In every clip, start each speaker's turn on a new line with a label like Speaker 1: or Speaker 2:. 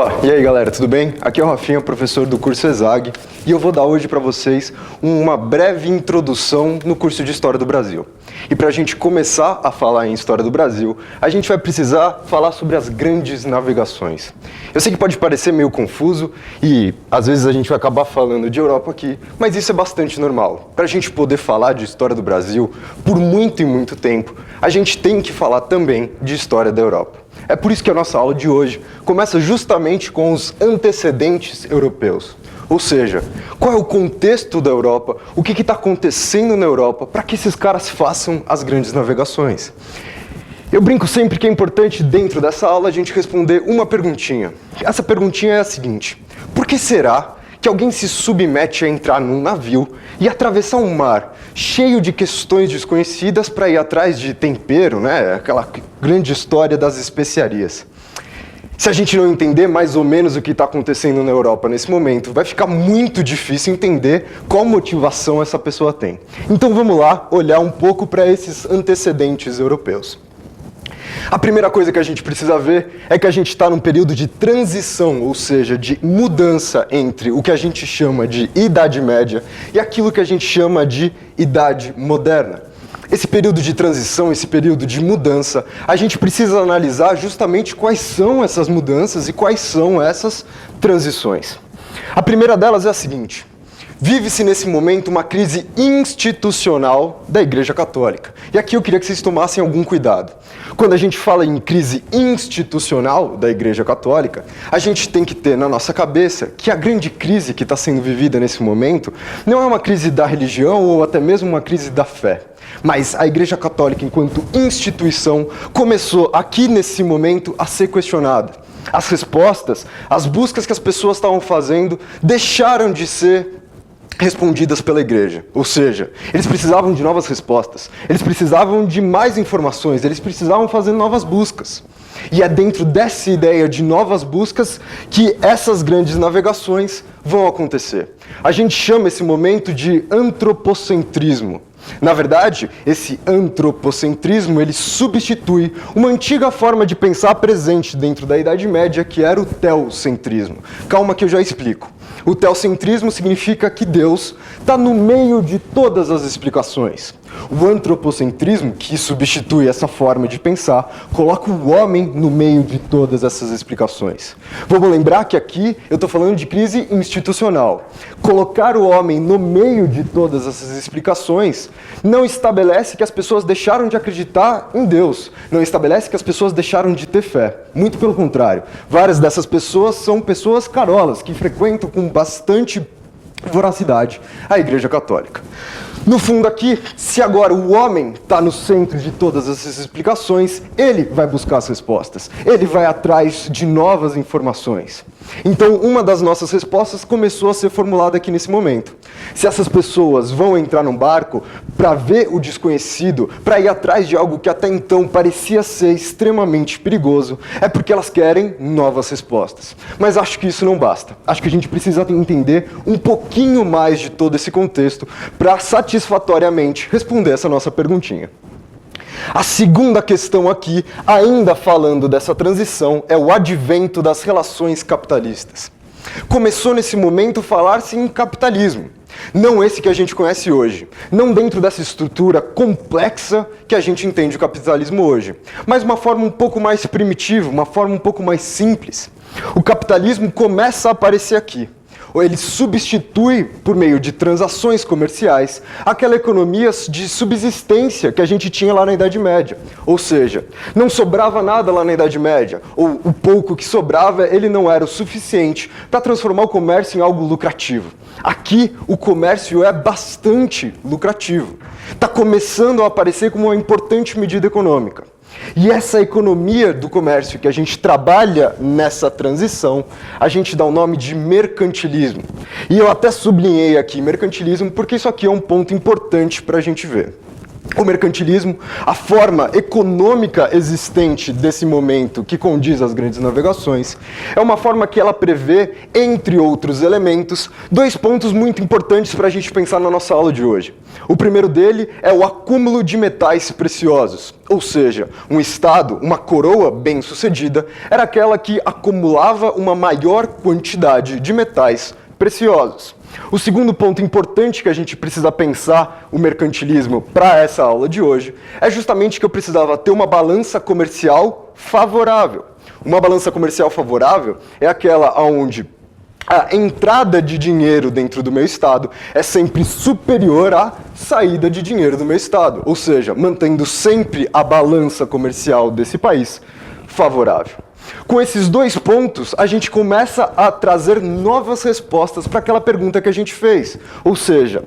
Speaker 1: Opa, e aí galera, tudo bem? Aqui é o Rafinha, professor do curso ESAG, e eu vou dar hoje para vocês uma breve introdução no curso de História do Brasil. E para a gente começar a falar em História do Brasil, a gente vai precisar falar sobre as grandes navegações. Eu sei que pode parecer meio confuso e às vezes a gente vai acabar falando de Europa aqui, mas isso é bastante normal. Para a gente poder falar de História do Brasil por muito e muito tempo, a gente tem que falar também de História da Europa. É por isso que a nossa aula de hoje começa justamente com os antecedentes europeus. Ou seja, qual é o contexto da Europa, o que está acontecendo na Europa para que esses caras façam as grandes navegações. Eu brinco sempre que é importante, dentro dessa aula, a gente responder uma perguntinha. Essa perguntinha é a seguinte: por que será que alguém se submete a entrar num navio e atravessar um mar cheio de questões desconhecidas para ir atrás de tempero, né? Aquela grande história das especiarias. Se a gente não entender mais ou menos o que está acontecendo na Europa nesse momento, vai ficar muito difícil entender qual motivação essa pessoa tem. Então vamos lá olhar um pouco para esses antecedentes europeus. A primeira coisa que a gente precisa ver é que a gente está num período de transição, ou seja, de mudança entre o que a gente chama de Idade Média e aquilo que a gente chama de Idade Moderna. Esse período de transição, esse período de mudança, a gente precisa analisar justamente quais são essas mudanças e quais são essas transições. A primeira delas é a seguinte: vive-se nesse momento uma crise institucional da Igreja Católica. E aqui eu queria que vocês tomassem algum cuidado. Quando a gente fala em crise institucional da Igreja Católica, a gente tem que ter na nossa cabeça que a grande crise que está sendo vivida nesse momento não é uma crise da religião ou até mesmo uma crise da fé. Mas a Igreja Católica, enquanto instituição, começou aqui nesse momento a ser questionada. As respostas, as buscas que as pessoas estavam fazendo, deixaram de ser respondidas pela igreja. Ou seja, eles precisavam de novas respostas, eles precisavam de mais informações, eles precisavam fazer novas buscas. E é dentro dessa ideia de novas buscas que essas grandes navegações vão acontecer. A gente chama esse momento de antropocentrismo. Na verdade, esse antropocentrismo ele substitui uma antiga forma de pensar presente dentro da Idade Média, que era o teocentrismo. Calma que eu já explico. O teocentrismo significa que Deus está no meio de todas as explicações. O antropocentrismo, que substitui essa forma de pensar, coloca o homem no meio de todas essas explicações. Vamos lembrar que aqui eu estou falando de crise institucional. Colocar o homem no meio de todas essas explicações não estabelece que as pessoas deixaram de acreditar em Deus, não estabelece que as pessoas deixaram de ter fé. Muito pelo contrário. Várias dessas pessoas são pessoas carolas, que frequentam com bastante voracidade a Igreja Católica. No fundo aqui, se agora o homem está no centro de todas essas explicações, ele vai buscar as respostas, ele vai atrás de novas informações. Então, uma das nossas respostas começou a ser formulada aqui nesse momento. Se essas pessoas vão entrar num barco para ver o desconhecido, para ir atrás de algo que até então parecia ser extremamente perigoso, é porque elas querem novas respostas. Mas acho que isso não basta. Acho que a gente precisa entender um pouquinho mais de todo esse contexto para satisfatoriamente responder essa nossa perguntinha. A segunda questão aqui, ainda falando dessa transição, é o advento das relações capitalistas. Começou nesse momento falar-se em capitalismo. Não esse que a gente conhece hoje, não dentro dessa estrutura complexa que a gente entende o capitalismo hoje, mas uma forma um pouco mais primitiva, uma forma um pouco mais simples. O capitalismo começa a aparecer aqui. Ou ele substitui, por meio de transações comerciais, aquela economia de subsistência que a gente tinha lá na Idade Média. Ou seja, não sobrava nada lá na Idade Média, ou o pouco que sobrava, ele não era o suficiente para transformar o comércio em algo lucrativo. Aqui, o comércio é bastante lucrativo. Está começando a aparecer como uma importante medida econômica. E essa economia do comércio que a gente trabalha nessa transição, a gente dá o nome de mercantilismo. E eu até sublinhei aqui mercantilismo porque isso aqui é um ponto importante para a gente ver. O mercantilismo, a forma econômica existente desse momento que condiz às grandes navegações, é uma forma que ela prevê, entre outros elementos, dois pontos muito importantes para a gente pensar na nossa aula de hoje. O primeiro dele é o acúmulo de metais preciosos, ou seja, um estado, uma coroa bem-sucedida, era aquela que acumulava uma maior quantidade de metais preciosos. O segundo ponto importante que a gente precisa pensar o mercantilismo para essa aula de hoje é justamente que eu precisava ter uma balança comercial favorável. Uma balança comercial favorável é aquela onde a entrada de dinheiro dentro do meu estado é sempre superior à saída de dinheiro do meu estado, ou seja, mantendo sempre a balança comercial desse país favorável. Com esses dois pontos, a gente começa a trazer novas respostas para aquela pergunta que a gente fez. Ou seja,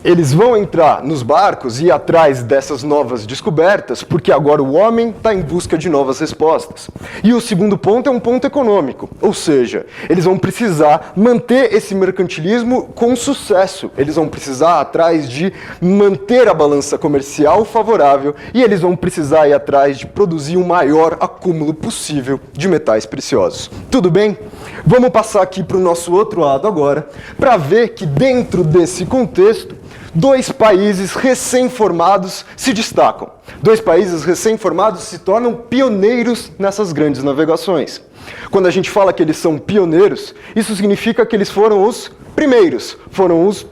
Speaker 1: eles vão entrar nos barcos e ir atrás dessas novas descobertas, porque agora o homem está em busca de novas respostas. E o segundo ponto é um ponto econômico, ou seja, eles vão precisar manter esse mercantilismo com sucesso. Eles vão precisar atrás de manter a balança comercial favorável e eles vão precisar ir atrás de produzir o maior acúmulo possível de metais preciosos. Tudo bem? Vamos passar aqui para o nosso outro lado agora, para ver que dentro desse contexto, dois países recém-formados se destacam. Dois países recém-formados se tornam pioneiros nessas grandes navegações. Quando a gente fala que eles são pioneiros, isso significa que eles foram os primeiros, foram os,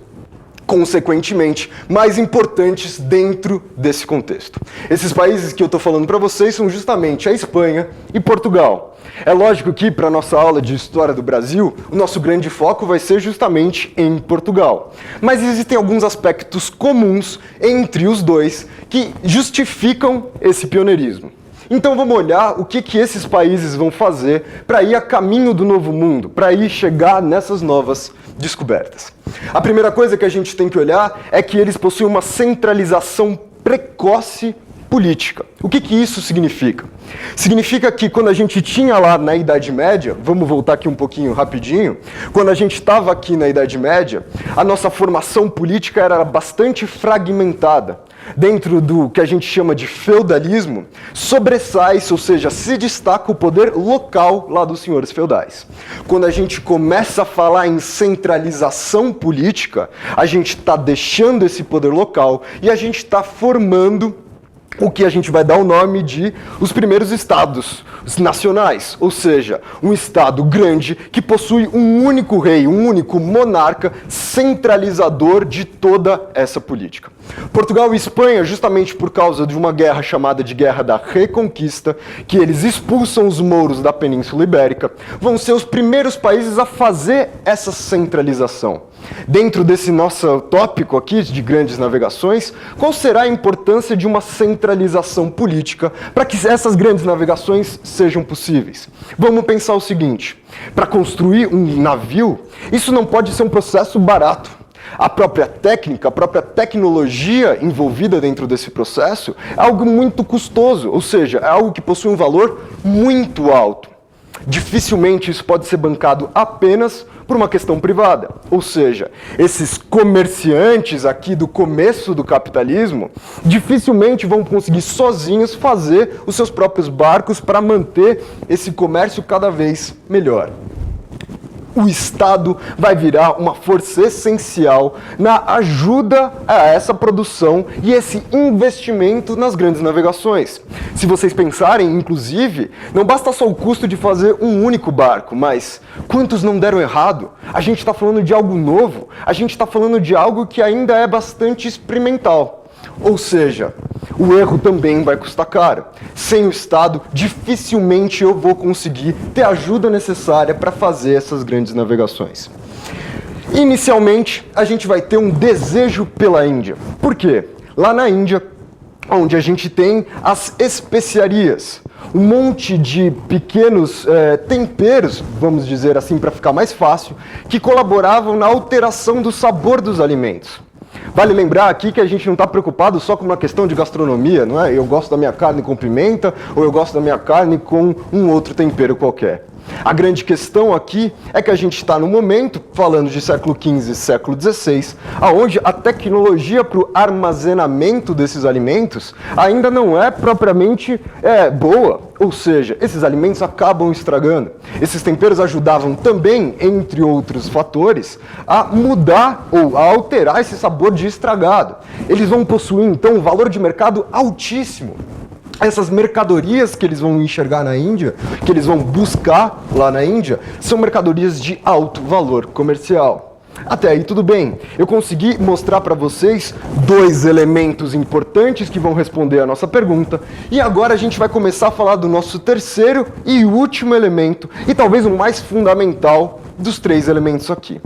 Speaker 1: consequentemente, mais importantes dentro desse contexto. Esses países que eu estou falando para vocês são justamente a Espanha e Portugal. É lógico que, para a nossa aula de História do Brasil, o nosso grande foco vai ser justamente em Portugal. Mas existem alguns aspectos comuns entre os dois que justificam esse pioneirismo. Então vamos olhar o que esses países vão fazer para ir a caminho do novo mundo, para ir chegar nessas novas descobertas. A primeira coisa que a gente tem que olhar é que eles possuem uma centralização precoce política. O que isso significa? Significa que quando a gente tinha lá na Idade Média, vamos voltar aqui um pouquinho rapidinho, quando a gente estava aqui na Idade Média, a nossa formação política era bastante fragmentada. Dentro do que a gente chama de feudalismo, sobressai-se, ou seja, se destaca o poder local lá dos senhores feudais. Quando a gente começa a falar em centralização política, a gente está deixando esse poder local e a gente está formando o que a gente vai dar o nome de os primeiros estados, os nacionais, ou seja, um estado grande que possui um único rei, um único monarca centralizador de toda essa política. Portugal e Espanha, justamente por causa de uma guerra chamada de Guerra da Reconquista, que eles expulsam os mouros da Península Ibérica, vão ser os primeiros países a fazer essa centralização. Dentro desse nosso tópico aqui de grandes navegações, qual será a importância de uma centralização política para que essas grandes navegações sejam possíveis? Vamos pensar o seguinte, para construir um navio, isso não pode ser um processo barato. A própria técnica, a própria tecnologia envolvida dentro desse processo é algo muito custoso, ou seja, é algo que possui um valor muito alto. Dificilmente isso pode ser bancado apenas por uma questão privada. Ou seja, esses comerciantes aqui do começo do capitalismo dificilmente vão conseguir sozinhos fazer os seus próprios barcos para manter esse comércio cada vez melhor. O Estado vai virar uma força essencial na ajuda a essa produção e esse investimento nas grandes navegações. Se vocês pensarem, inclusive, não basta só o custo de fazer um único barco, mas quantos não deram errado? A gente está falando de algo novo, a gente está falando de algo que ainda é bastante experimental. Ou seja, o erro também vai custar caro. Sem o Estado, dificilmente eu vou conseguir ter a ajuda necessária para fazer essas grandes navegações. Inicialmente, a gente vai ter um desejo pela Índia. Por quê? Lá na Índia, onde a gente tem as especiarias, um monte de pequenos temperos, vamos dizer assim para ficar mais fácil, que colaboravam na alteração do sabor dos alimentos. Vale lembrar aqui que a gente não está preocupado só com uma questão de gastronomia, não é? Eu gosto da minha carne com pimenta ou eu gosto da minha carne com um outro tempero qualquer. A grande questão aqui é que a gente está no momento, falando de século XV e século XVI, onde a tecnologia para o armazenamento desses alimentos ainda não é propriamente boa. Ou seja, esses alimentos acabam estragando. Esses temperos ajudavam também, entre outros fatores, a mudar ou a alterar esse sabor de estragado. Eles vão possuir, então, um valor de mercado altíssimo. Essas mercadorias que eles vão enxergar na Índia, que eles vão buscar lá na Índia, são mercadorias de alto valor comercial. Até aí tudo bem. Eu consegui mostrar para vocês dois elementos importantes que vão responder a nossa pergunta. E agora a gente vai começar a falar do nosso terceiro e último elemento, e talvez o mais fundamental dos três elementos aqui.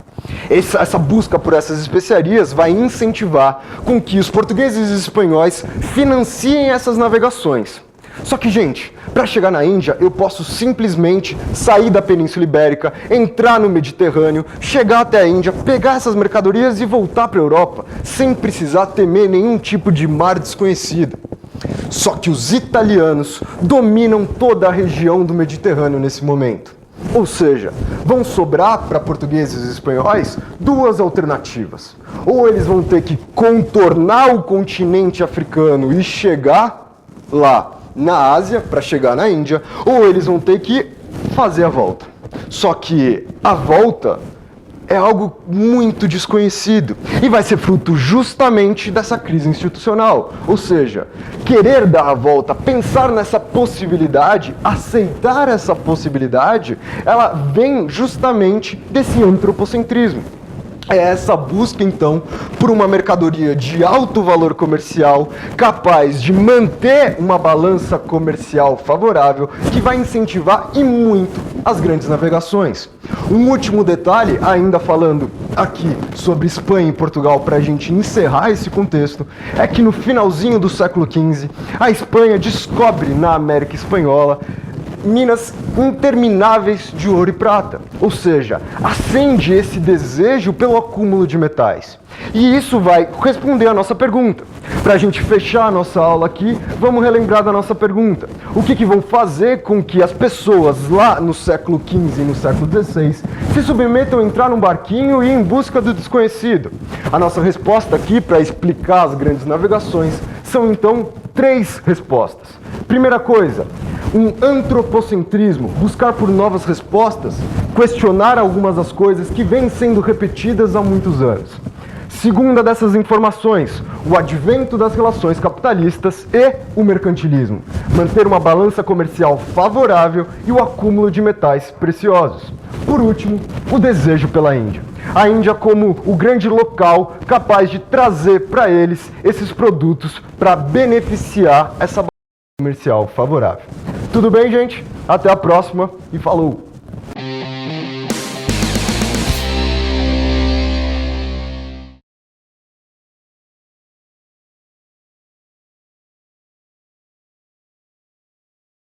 Speaker 1: Essa busca por essas especiarias vai incentivar com que os portugueses e os espanhóis financiem essas navegações. Só que, gente, para chegar na Índia, eu posso simplesmente sair da Península Ibérica, entrar no Mediterrâneo, chegar até a Índia, pegar essas mercadorias e voltar para a Europa, sem precisar temer nenhum tipo de mar desconhecido. Só que os italianos dominam toda a região do Mediterrâneo nesse momento. Ou seja, vão sobrar para portugueses e espanhóis duas alternativas. Ou eles vão ter que contornar o continente africano e chegar lá na Ásia para chegar na Índia, ou eles vão ter que fazer a volta. Só que a volta é algo muito desconhecido e vai ser fruto justamente dessa crise institucional. Ou seja, querer dar a volta, pensar nessa possibilidade, aceitar essa possibilidade, ela vem justamente desse antropocentrismo. É essa busca, então, por uma mercadoria de alto valor comercial, capaz de manter uma balança comercial favorável, que vai incentivar e muito as grandes navegações. Um último detalhe, ainda falando aqui sobre Espanha e Portugal, para a gente encerrar esse contexto, é que no finalzinho do século XV, a Espanha descobre na América Espanhola minas intermináveis de ouro e prata, ou seja, acende esse desejo pelo acúmulo de metais. E isso vai responder à nossa pergunta. Para a gente fechar a nossa aula aqui, vamos relembrar da nossa pergunta. O que vão fazer com que as pessoas lá no século XV e no século XVI se submetam a entrar num barquinho e ir em busca do desconhecido? A nossa resposta aqui, para explicar as grandes navegações, são então três respostas. Primeira coisa, um antropocentrismo, buscar por novas respostas, questionar algumas das coisas que vêm sendo repetidas há muitos anos. Segunda dessas informações, o advento das relações capitalistas e o mercantilismo, manter uma balança comercial favorável e o acúmulo de metais preciosos. Por último, o desejo pela Índia. A Índia como o grande local capaz de trazer para eles esses produtos para beneficiar essa balança comercial favorável. Tudo bem, gente? Até a próxima e falou!